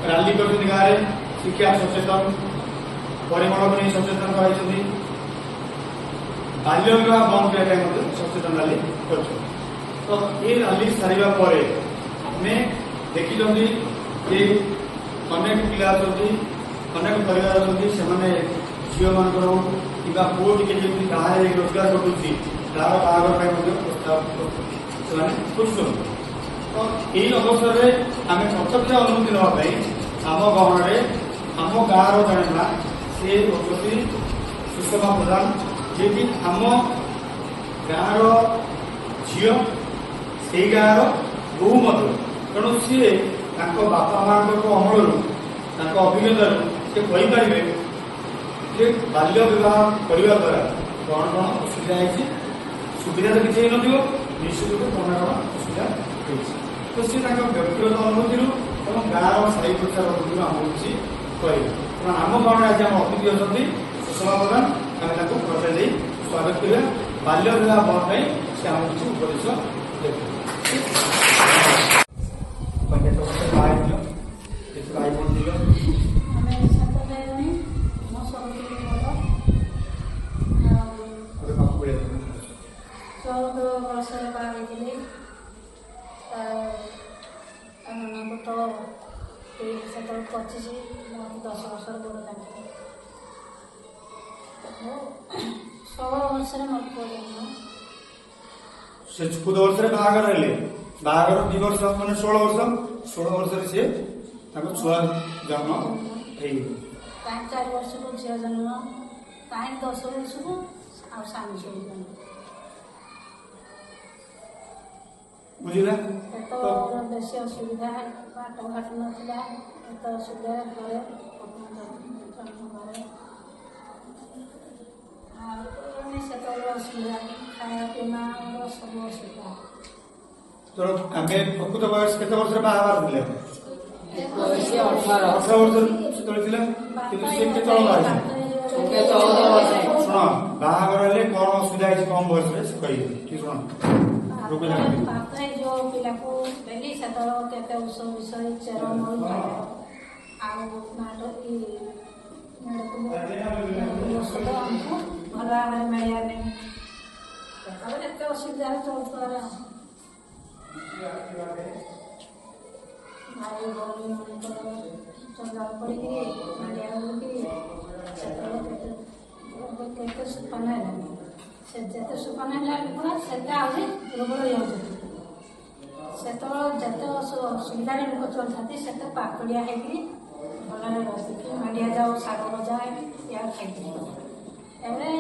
Rally କରିଛନ୍ତି ଗାଁରେ ଶିକ୍ଷା ସଚେତନ ପରିମଳ ନେଇ ସଚେତନ କରାଇଛନ୍ତି ବାଲ୍ୟ ବିବାହ ବନ୍ଦ କରିବା ପାଇଁ ମଧ୍ୟ ସଚେତନ ରାଲି କରିଛନ୍ତି। ତ ଏ ରାଲି ସାରିବା ପରେ ଆମେ ଦେଖିଛନ୍ତି ଯେ ଅନେକ ପିଲା ଅଛନ୍ତି ଅନେକ ପରିବାର ଅଛନ୍ତି ସେମାନେ ଝିଅ ମାନଙ୍କର କିମ୍ବା ପୁଅ ଟିକେ ଯେମିତି ବାହାରେ ରୋଜଗାର କରୁଛି ତାର ବାହାଘର ପାଇଁ ମଧ୍ୟ ପ୍ରସ୍ତାବ ସେମାନେ ଖୋଜୁଛନ୍ତି। ତ ଏଇ ଅବସରରେ ଆମେ ପ୍ରତ୍ୟକ୍ଷ ଅନୁମତି ନେବା ପାଇଁ ଆମ ଗହଣରେ ଆମ ଗାଁର ଜଣେ ମା ସେ ହେଉଛନ୍ତି ସୁଷମା ପ୍ରଧାନ, ଯିଏକି ଆମ ଗାଁର ଝିଅ ସେଇ ଗାଁର ବୋହୂ ମଧ୍ୟ। ତେଣୁ ସିଏ ତାଙ୍କ ବାପା ମାଙ୍କ ଅମଳରୁ ତାଙ୍କ ଅଭିଜ୍ଞତାରୁ ସେ କହିପାରିବେ ଯେ ବାଲ୍ୟ ବିବାହ କରିବା ଦ୍ୱାରା କଣ କଣ ଅସୁବିଧା ହେଇଛି। ସୁବିଧା ତ କିଛି ହେଇନଥିବ, ନିଶ୍ଚିତ କଣ କଣ ଅସୁବିଧା ହେଇଛି। ତ ସେ ତାଙ୍କ ବ୍ୟକ୍ତିଗତ ଅନୁଭୂତିରୁ ଏବଂ ଗାଁର ସାହି ପଡ଼ିଶା ଅନୁଭୂତିରୁ ଆମକୁ କିଛି କହିବେ। ତେଣୁ ଆମ ଗାଁରେ ଆଜି ଆମ ଅତିଥି ଅଛନ୍ତି ସୁଷମା ପ୍ରଧାନ, ଆମେ ତାଙ୍କୁ ପ୍ରଚାର ଦେଇ ସ୍ୱାଗତ କରିବା। ବାଲ୍ୟ ବିବାହ ବନ୍ଦ ପାଇଁ ସେ ଆମକୁ କିଛି ଉପଦେଶ ଦେବେ। ବର୍ଷରେ ବାହା ହେଇଥିଲି ତ ସେତେବେଳେ 25 10 ବର୍ଷର ବଡ଼ ଲାଗିଥିଲା। 16 ବର୍ଷରେ ମୋର ପୁଅ ଜନ୍ମ। ସେ 14 ବର୍ଷରେ ବାହାଘର ହେଲେ, ବାହାଘର 2 ବର୍ଷ ମାନେ 16 ବର୍ଷ, 16 ବର୍ଷରେ ସେ ତାଙ୍କ ଛୁଆ ଜନ୍ମ ହେଇଗଲେ। କାହିଁ 4 ବର୍ଷକୁ ଝିଅ ଜନ୍ମ, କାହିଁ 10 ବର୍ଷକୁ ଆଉ ସ୍ୱାମୀ ଛୁଆ ଜନ୍ମ। ବୁଝିଲା? ସେତେବେଳେ ବେଶୀ ଅସୁବିଧା, ବାଟ ଘାଟ ନଥିଲା, ଏତେ ଅସୁବିଧା ଘରେ ଜନ୍ମ ଘରେ ଆଉ ସେତେବେଳେ ଅସୁବିଧା, ଖାଇବା ପିଇବା ସବୁ ଅସୁବିଧା। ତେଣୁ ଆମେ ପ୍ରକୃତ ବୟସ କେତେ ବର୍ଷରେ ବାହା ହେବାର ଥିଲେ? 18 ବର୍ଷ ସେତେବେଳେ ଥିଲା। କିନ୍ତୁ ସେ କେତେବେଳେ ବାହା ଶୁଣ, ବାହାଘର ହେଲେ କଣ ଅସୁବିଧା ହେଇଛି କମ ବୟସରେ ସେ କହିବେ। ଠିକ ଶୁଣ, ଯୋଉ ପିଲାକୁ ଦେଲି ସେତେବେଳେ କେତେ ଔଷଧ ବିଷ ଚେର ମୂଳ ଆଉ ଔଷଧ ଆମକୁ ଭଲ ଭାବରେ ମିଳିବା ନାହିଁ। ସେତେବେଳେ ଏତେ ଅସୁବିଧାରେ ଚଳୁଥିଲା। ଭାଇ ଭଉଣୀ ମାନଙ୍କର ଜଞ୍ଜାଳ ପଡ଼ିକିରି ମାଣ୍ଡିଆ ବୁଲିକିରି ସେତେବେଳେ କେତେ ସୁପାନ ହେଲାନି। ସେ ଯେତେ ସୁପାନ ହେଲା ସେତେ ଆହୁରି ଦୁର୍ବଳ ହେଇଯାଉଛନ୍ତି। ସେତେବେଳେ ଯେତେ ଅସୁବିଧାରେ ଲୋକ ଚଳିଥାନ୍ତି ସେତେ ପାକଡ଼ିଆ ହେଇକିରି ଭଲରେ ବସିକି ମାଣ୍ଡିଆ ଯାଉ ଶାଗ ଭଜା ୟା ଖାଇକିରି। ଏବେ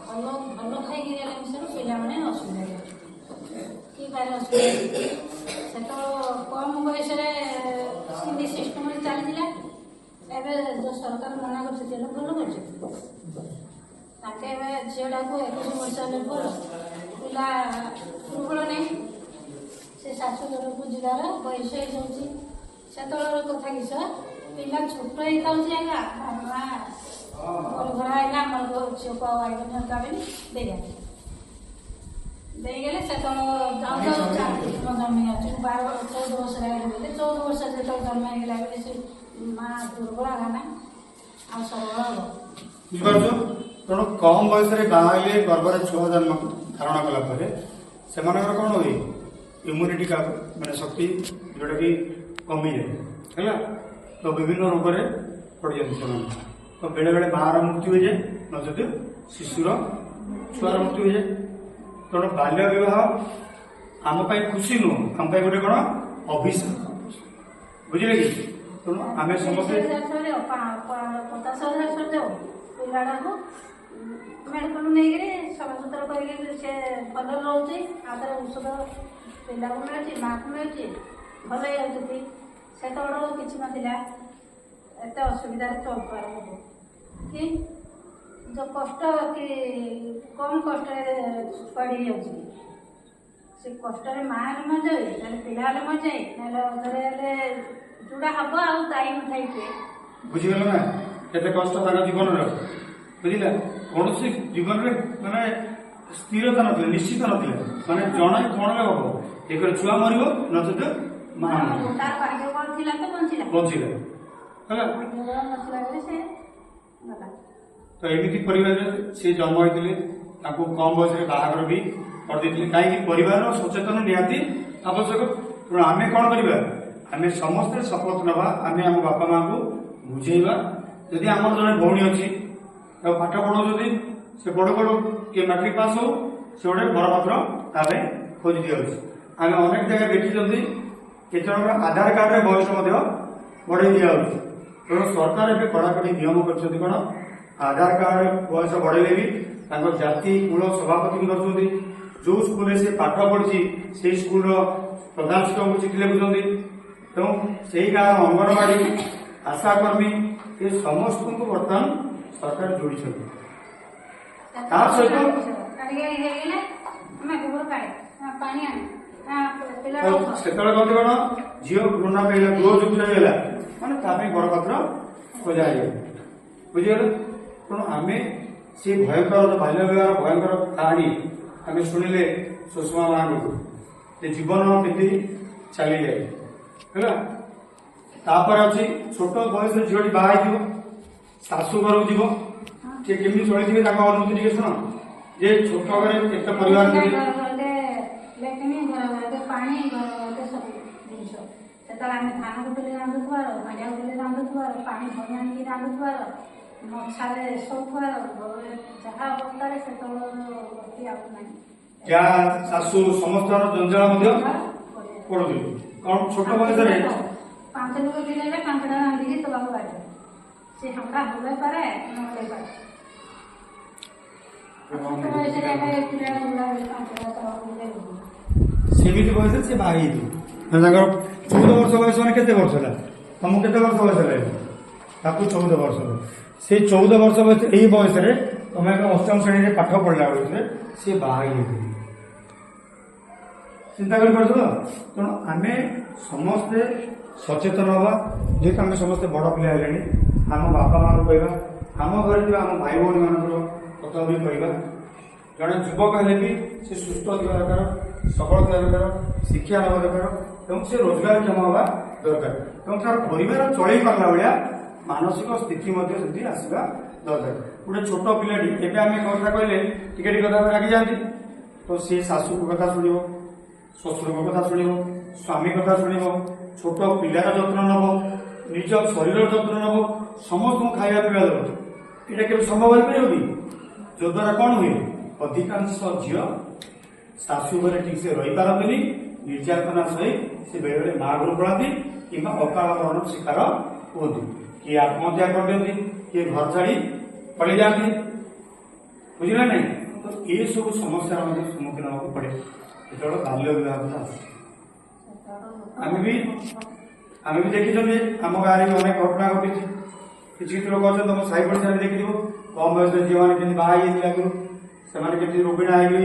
ଭଲ ଖାଇକିରି ହେଲେ ମିଶିଲେ ପିଲାମାନେ ଅସୁବିଧା ହେଇଯାଉଛି। କି ଭାରି ଅସୁବିଧା। ସେତେବେଳେ କମ୍ ବୟସରେ ସିନ୍ଦି ସିଷ୍ଟମରେ ଚାଲିଥିଲା। ଏବେ ଯେଉଁ ସରକାର ମନା କରୁଛି ତେଣୁ ଭଲ କରୁଛି। ତାଙ୍କେ ଏବେ ଝିଅଟାକୁ 21 ବର୍ଷ ହେଲେ ଭଲ ପିଲା ଦୁର୍ବଳ ନାହିଁ, ସେ ଶାଶୁ ଘରକୁ ଯିବାର ବୟସ ହେଇଯାଉଛି। ସେତେବେଳର କଥା କିସ ପିଲା ଛୋଟ ହେଇଥାଉଛି ଆଜ୍ଞା ମା ଘର ଆଇଲା ଆମର ଝିଅକୁ ଆଉ ଆଇବନି ହଟାବେନି ଦେଇଗଲେ ସେତେବେଳେ ଜନ୍ମ ଯାଉଛି 14 ବର୍ଷରେ ଆଇଲେ 14 ବର୍ଷ ଯେତେବେଳେ ଜନ୍ମ ହେଇଗଲା ବେଳେ ସେ ମା ଦୁର୍ବଳ ହେଲା ଆଉ ସବଳ ହବ। ବୁଝିପାରୁଛ? ତେଣୁ କମ ବୟସରେ ବାହା ହେଲେ ଗର୍ଭରେ ଛୁଆ ଜନ୍ମ ଧାରଣ କଲା ପରେ ସେମାନଙ୍କର କଣ ହୁଏ? ଇମ୍ୟୁନିଟି ମାନେ ଶକ୍ତି ଯୋଉଟା କି କମିଯାଏ ହେଲା। ତ ବିଭିନ୍ନ ରୋଗରେ ପଡ଼ିଯାନ୍ତି ସେମାନେ। ତ ବେଳେ ବେଳେ ମାଆର ମୃତ୍ୟୁ ହୋଇଯାଏ, ନଚେତ ଶିଶୁର ଛୁଆର ମୃତ୍ୟୁ ହୋଇଯାଏ। ତେଣୁ ବାଲ୍ୟ ବିବାହ ଆମ ପାଇଁ ଖୁସି ନୁହଁ, ଆମ ପାଇଁ ଗୋଟେ କଣ ଅଭିଶାପ। ବୁଝିଲେ କି? ତେଣୁ ଆମେ ସମସ୍ତେ ପିଲାଟାକୁ ମେଡ଼ିକାଲ ନେଇକରି ସଫାସୁତୁରା କରିକି ସେ ଭଲ ରହୁଛି। ଆଉଥରେ ଔଷଧ ପିଲାକୁ ମିଳୁଛି, ମାଆକୁ ମିଳୁଛି, ଭଲ ହେଇଯାଉଛନ୍ତି। ସେତେବେଳେ କିଛି ନଥିଲା, ଏତେ ଅସୁବିଧାରେ ଚଳୁଥିବାର ଲୋକ କି ଯେଉଁ କଷ୍ଟ କି କମ୍ କଷ୍ଟରେ ପଡ଼ି ଯାଉଛି। ସେ କଷ୍ଟରେ ମା ହେଲେ ମରିଯାଏ, ନହେଲେ ପିଲା ହେଲେ ମରିଯାଏ, ନହେଲେ ଅଧରେ ହେଲେ ଯୋଉଟା ହବ ଆଉ ଦାୟୀ ନଥାଏ କିଏ। ବୁଝିଗଲ ନା କେତେ କଷ୍ଟ ତାଙ୍କ ଜୀବନରେ। ବୁଝିଲା? କୌଣସି ଜୀବନରେ ମାନେ ସ୍ଥିରତା ନଥିଲା, ନିଶ୍ଚିତ ନଥିଲା। ମାନେ ଜଣେ କଣରେ ହବ, ଏକରେ ଛୁଆ ମରିବ ନଚେତ ମା। ତାର ଭାଗ୍ୟ କଣ ଥିଲା ତ ବଞ୍ଚିଲା। ବଞ୍ଚିଲେ ହେଲା। ଦେହ ନଥିଲା ବୋଲି ସେ ଗଲା। ତ ଏମିତି ପରିବାରରେ ସେ ଜନ୍ମ ହୋଇଥିଲେ, ତାଙ୍କୁ କମ ବୟସରେ ବାହାଘର ବି କରିଦେଇଥିଲେ। କାହିଁକି? ପରିବାରର ସଚେତନ ନିହାତି ଆବଶ୍ୟକ। ତେଣୁ ଆମେ କଣ କରିବା? ଆମେ ସମସ୍ତେ ଶପଥ ନେବା, ଆମେ ଆମ ବାପା ମାଙ୍କୁ ବୁଝେଇବା। ଯଦି ଆମର ଜଣେ ଭଉଣୀ ଅଛି ତାକୁ ପାଠ ପଢାଉଛନ୍ତି, ସେ ବଡ କିଏ ମାଟ୍ରିକ ପାସ୍ ହଉ, ସେ ଗୋଟେ ବର ପାତ୍ର ତା ପାଇଁ ଖୋଜି ଦିଆଯାଉଛି। ଆମେ ଅନେକ ଜାଗାରେ ଦେଖିଛନ୍ତି କେତେ ଜଣଙ୍କର ଆଧାର କାର୍ଡରେ ବୟସ ମଧ୍ୟ ବଢେଇ ଦିଆଯାଉଛି। ତେଣୁ ସରକାର ଏବେ କଡାକଡି ନିୟମ କରିଛନ୍ତି। କଣ? ଆଧାର କାର୍ଡ ବୟସ ବଢେଇଲେ ବି ତାଙ୍କ ଜାତି କୁଳ ସଭାପତି ଧରୁଛନ୍ତି। ଯୋଉ ସ୍କୁଲରେ ସେ ପାଠ ପଢିଛି ସେଇ ସ୍କୁଲର ପ୍ରଧାନ ଶିକ୍ଷକଙ୍କୁ ଚିଠି ଲେଖୁଛନ୍ତି। ତେଣୁ ସେଇ ଗାଁର ଅଙ୍ଗନବାଡି ଆଶାକର୍ମୀ ଏ ସମସ୍ତଙ୍କୁ ବର୍ତ୍ତମାନ ସରକାର ଯୋଡ଼ିଛନ୍ତି। ତା ସହିତ ସେତେବେଳେ କହନ୍ତି କଣ? ଝିଅ ଭ୍ରୂଣ ପାଇଲା, ଗୃହ ଯୁକ୍ତ ହେଇଗଲା ମାନେ ତା ପାଇଁ ବର ପାତ୍ର ଖୋଜା ହେଇଗଲା। ବୁଝିଗଲେ? ତେଣୁ ଆମେ ସେ ଭୟଙ୍କର ବାଲ୍ୟ ବିବାହ ଭୟଙ୍କର କାହାଣୀ ଆମେ ଶୁଣିଲେ ସୁଷମା ମାଙ୍କୁ, ଯେ ଜୀବନ କେମିତି ଚାଲିଯାଏ ହେଲା। ତାପରେ ଅଛି ଛୋଟ ବୟସରେ ଝିଅଟି ବାହା ହେଇଥିବ, ଶାଶୁ ଘରକୁ ଯିବ, ସେ କେମିତି ଚଳିଥିବେ ତାଙ୍କ ଅନୁଭୂତି ଟିକେ ଶୁଣ। ଯେ ଛୋଟ ଘରେ କେତେ ପରିବାର ପାଣି ସବୁ ଜିନିଷ ସେତେବେଳେ ଆମେ ଧାନ କୁଟୁଲି ରାନ୍ଧୁଥିବାର, ମାଣ୍ଡିଆ କୁଟୁଲି ରାନ୍ଧୁଥିବାର, ପାଣି ଭରି ଆଣିକି ରାନ୍ଧୁଥିବାର, ମଶାରେ ଶୋଉଥିବାର, ଯାହା ଅବସ୍ଥାରେ ସେତେବେଳେ ଆଉ ନାହିଁ। ଯାହା ଶାଶୁ ସମସ୍ତର ଜଞ୍ଜାଳ ମଧ୍ୟ ପଡୁଥିଲେ। କଣ ଛୋଟ ବୟସରେ 5 ଲୋକ ଥିଲେ 5ଟା ରାନ୍ଧିକି ତବାକୁ ବାଢିବେ। ସେ ହାମରା ହଲେଇ ପାରେ ନ ହଲେଇ ପାରେ। ସେମିତି ବୟସରେ ସେ ବାହା ହେଇଥିବ। ତାଙ୍କର 14 ବର୍ଷ ବୟସ ମାନେ କେତେ ବର୍ଷ ହେଲା? ତମକୁ କେତେ ବର୍ଷ ବୟସ ହେଲା? ତାକୁ 14 ବର୍ଷ। ସେଇ 14 ବର୍ଷ ବୟସ, ଏଇ ବୟସରେ ତମେ ଅଷ୍ଟମ ଶ୍ରେଣୀରେ ପାଠ ପଢିଲା ବୟସରେ ସେ ବାହା ହେଇଯାଇଥିବ। ଚିନ୍ତା କରିପାରୁଥିବ। ତେଣୁ ଆମେ ସମସ୍ତେ ସଚେତନ ହବା। ଯେହେତୁ ଆମେ ସମସ୍ତେ ବଡ ପିଲା ହେଲେଣି, ଆମ ବାପା ମାଙ୍କୁ କହିବା, ଆମ ଘରେ ଥିବା ଆମ ଭାଇ ଭଉଣୀ ମାନଙ୍କର କଥା ବି କହିବା। ଜଣେ ଯୁବକ ହେଲେ ବି ସେ ସୁସ୍ଥ ଥିବା ଦରକାର, ସବଳ ଥିବା ଦରକାର, ଶିକ୍ଷା ହେବା ଦରକାର ଏବଂ ସେ ରୋଜଗାରକ୍ଷମ ହେବା ଦରକାର ଏବଂ ତାର ପରିବାର ଚଳେଇ ପାରିଲା ଭଳିଆ ମାନସିକ ସ୍ଥିତି ମଧ୍ୟ ସେଠି ଆସିବା ଦରକାର। ଗୋଟେ ଛୋଟ ପିଲାଟି, ଏବେ ଆମେ କଥା କହିଲେ ଟିକେ ଟିକେ କଥା ରାଗିଯାଆନ୍ତି, ତ ସେ ଶାଶୁଙ୍କ କଥା ଶୁଣିବ, ଶ୍ୱଶୁରଙ୍କ କଥା ଶୁଣିବ, ସ୍ୱାମୀ କଥା ଶୁଣିବ, ଛୋଟ ପିଲାର ଯତ୍ନ ନେବ, ନିଜ ଶରୀରର ଯତ୍ନ ନେବ, ସମସ୍ତଙ୍କୁ ଖାଇବା ପିଇବା ଦେବ। ଏଇଟା କେବେ ସମ୍ଭବ ହେଇପାରିବ କି? ଯଦ୍ୱାରା କଣ ହୁଏ? ଅଧିକାଂଶ ଝିଅ ଶାଶୁ ଘରେ ଠିକ ସେ ରହିପାରନ୍ତିନି, ନିର୍ଯାତନା ସହି ସେ ବେଳେବେଳେ ମା ଘରୁ ପଳାନ୍ତି କିମ୍ବା ଅକାଳ ମରଣ ଶିକାର ହୁଅନ୍ତି। କିଏ ଆତ୍ମହତ୍ୟା କରିଦିଅନ୍ତି, କିଏ ଘର ଛାଡି ପଳେଇ ଯାଆନ୍ତି। ବୁଝିଲେ ନାଇଁ? ତ ଏସବୁ ସମସ୍ୟାର ମଧ୍ୟ ସମ୍ମୁଖୀନ ହେବାକୁ ପଡେ ଯେତେବେଳେ ବାଲ୍ୟ ବିବାହ କଥା ଆସୁଛି। ଆମେ ବି ଦେଖିଛନ୍ତି ଆମ ଗାଁରେ ଅନେକ ଘଟଣା ଘଟିଛି। କିଛି କିଛି ଲୋକ ଅଛନ୍ତି, ତମ ସାହି ପଡ଼ିଶାରେ ଦେଖିଥିବ, କମ ବୟସରେ ଝିଅମାନେ କେମିତି ବାହା ହେଇଯାଇଥିଲେ ଆଗରୁ, ସେମାନେ କେମିତି ରୋଗିଣା ହେଇକି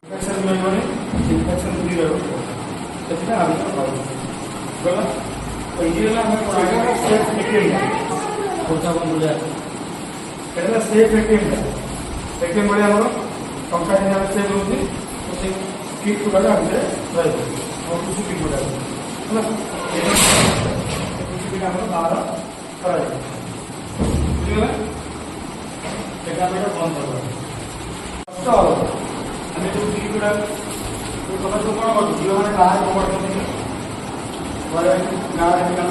ଇନଫେକ୍ସନ ମିଳିବନି, ଇନଫେକ୍ସନ ଦୂରେଇବାକୁ ସେଥିପାଇଁ ଆଲୋଚନା କରୁଛୁ। ଗଲା ତ ଇଏ ହେଲା ଆମେ ସେଫ୍ ଏଟିଏମ୍ ହେଲା ସେଫ୍ ଏଟିଏମ୍ ଭଳିଆ ଆମର ଟଙ୍କା ଯଦି ଆମେ ସେଭ୍ ରହୁଛି, ତ ସେ କିଟ୍ ଗୁଡ଼ାକ ଆମ ଭିତରେ ରହିବ। ଆମର କୃଷି କିଟ୍ ଗୁଡ଼ାକ ହେଲା, କୃଷି କିଟ୍ ଆମର ବାହାର କରାଯାଏ। ବୁଝିଗଲା? ସେଟା ଆମେ ବନ୍ଦ କରିବା। କଷ୍ଟ ହବ। ଆମେ ଯୋଉ କିଟ୍ ଗୁଡ଼ାକ ତମେ ସବୁ କଣ କରୁଛୁ? ଝିଅମାନେ ବାହାରେ କଣ କରୁଛନ୍ତି? ଘରେ ଗାଁରେ ଏଇଟା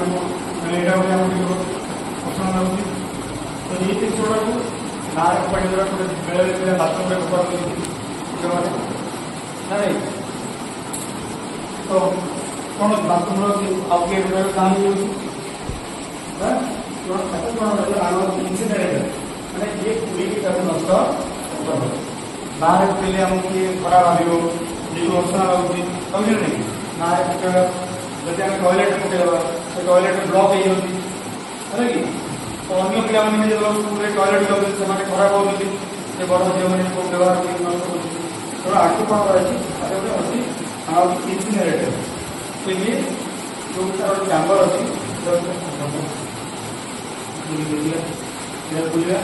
ଗୋଟେ ଆମର ଟିକେ ପସନ୍ଦ ଲାଗୁଛି। ତ ଏଇ ଜିନିଷ ଗୁଡ଼ାକୁ ଗାଁରେ ପାଣି ଗୁଡ଼ାକ ବେଳେବେଳେ ବାଥରୁମରେ ବ୍ୟବହାର କରୁଛନ୍ତି ଝିଅମାନେ ନାଇଁ। ତ କଣ ବାଥରୁମର ଆଉ କିଏ ଗୁଡ଼ାକ କାମ ହେଉଛି ତାକୁ କଣ ଇନସିଡେଣ୍ଟ ମାନେ କିଏ ପୁରୀକି ତାକୁ ନଷ୍ଟ କରିବ। ବାହାରେ ପକେଇଲେ ଆମକୁ କିଏ ଖରାପ ଭାବିବ, ନିଜକୁ ଅସନା ଲାଗୁଛି, ବୁଝିଲେ ନାଇଁ? ବାହାରେ ପକେଇବା, ଯଦି ଆମେ ଟଏଲେଟ୍ ପକେଇଦେବା, ସେ ଟଏଲେଟ୍ ବ୍ଲକ୍ ହେଇଯାଉଛି ହେଲା କି? ତ ଅନ୍ୟ ପିଲାମାନେ ଯେତେବେଳେ ସ୍କୁଲରେ ଟଏଲେଟ୍ ଯାଉଛନ୍ତି ସେମାନେ ଖରାପ ହେଉଛନ୍ତି, ସେ ବଡ଼ ଝିଅମାନେ ବ୍ୟବହାର କରି ନଷ୍ଟ କରୁଛନ୍ତି। ତେଣୁ ଆକୁ କଣ କରାଯାଇଛି? ଗୋଟେ ଅଛି ଆଉ ଇନସିନେରେଟର। ତ ଇଏ ଯୋଉ ତାର ଚାମ୍ବର ଅଛି, ବୁଝିବା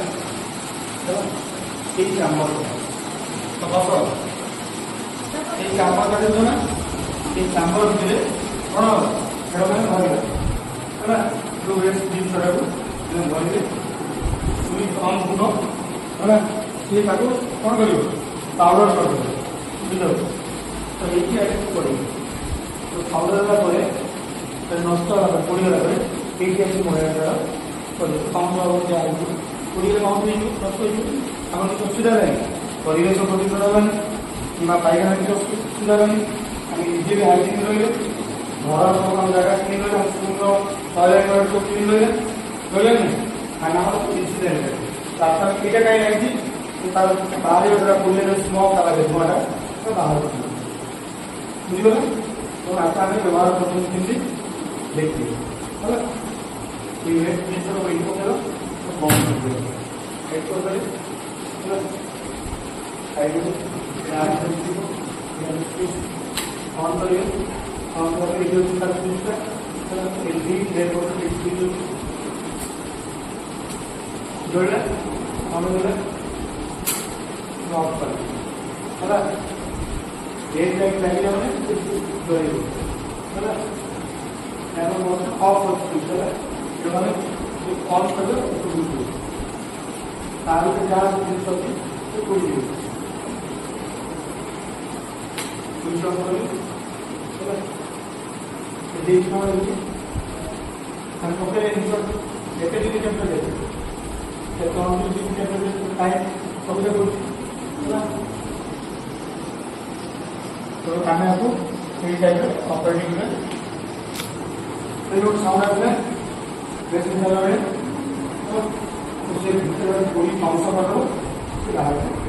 ଏଇ ଚାମ୍ବର ଏଇ ଚାମ୍ବର କାଟିଦେବ ନା, ଏଇ ଚାମ୍ବର ଭିତରେ କଣ ହେବ? ସେଟା ମାନେ ଧରିବା ହେଲା ଯୋଉ ଏ ଜିନିଷଟାକୁ ଧରିଲେ ସୁଇଚ ଅନ୍ ଗୁଣ ହେଲା ସିଏ ତାକୁ କ'ଣ କରିବ ପାଉଡର କରିଦେବ ବୁଝିଲ ତ ଏଇଠି ଆଗେ ପଡ଼ିବ ତ ପାଉଡର ହେଲା ପରେ ନଷ୍ଟ ହେଲା ପରେ ପୋଡ଼ିଗଲା ପରେ ଏଇଠି ଆସି ମହିଳା କରିବ କାଉଣ୍ଟ ହେବ ଯାହା ପୋଡ଼ିଗଲେ କାଉଣ୍ଟ ହେଇଯିବ ନଷ୍ଟ ହେଇଯିବ ଆମର କିଛି ଅସୁବିଧା ନାହିଁ ପରିବେଶ ପ୍ରଦୂଷଣ ହେଲାନି କିମ୍ବା ପାଇଖାନା କିଛି ଅସୁବିଧା ହେଲାନି ଆମେ ନିଜେ ବି ହାଇଜିନ୍ ରହିଲେ ଘର ସବୁ ଆମ ଜାଗା କ୍ଲିନ୍ ରହିଲେ ଆମ ସ୍କୁଲର ଟଏଲେଟ୍ ସବୁ କ୍ଲିନ୍ ରହିଲେ ରହିଲେ ନା କାହିଁକି ଆମର ଇନସିଡେଣ୍ଟ ରାସ୍ତା ଏଇଟା କାହିଁ ଲାଗିଛି ତାର ବାହାରେ ଗୋଟେ ପୁଲିର ସ୍ମୋକ୍ ତାର ଧୂଆଁଟା ବାହାର କରୁଛନ୍ତି ବୁଝିଗଲେ ତ ରାସ୍ତା ଆମେ ବ୍ୟବହାର କରୁଛନ୍ତି କେମିତି ଦେଖିବେ ହେଲା এই জিনিসটা ওয়েট করতে হবে বন্ধ করতে হবে ওয়েট করতে হবে সাইডে অন করিয়ে অন করে এই যে তার জিনিসটা এই দিক বের করতে স্পিড জোড়লে অন করলে অফ করে ହେଲା এই লাইট লাগিয়ে আমরা ধরে ହେଲା এখন বলতে অফ করতে হবে এবারে অন করে একটু বুঝবো তার ভিতরে যা জিনিস আছে সে করে দিবে সুইচ অন করে এই সময় আমি ওকে ইনস্টল যেতে দিতে টেম্পারেচার সে তো আমি দিতে টেম্পারেচার টাইম সবটা করছি ହେଲା তো ଆମେ ଆକୁ ଏଇ ଟାଇପ୍ର ଅପରେଟିଂରେ ଗୋଟେ ସାଉଣ୍ଡ ଆସିଲେ ବେଶୀ ହେଲା ବେଳେ ସେ ଭିତରେ କୋଇ ଅଂଶ କରିଦେବ ସେ ବାହାରେ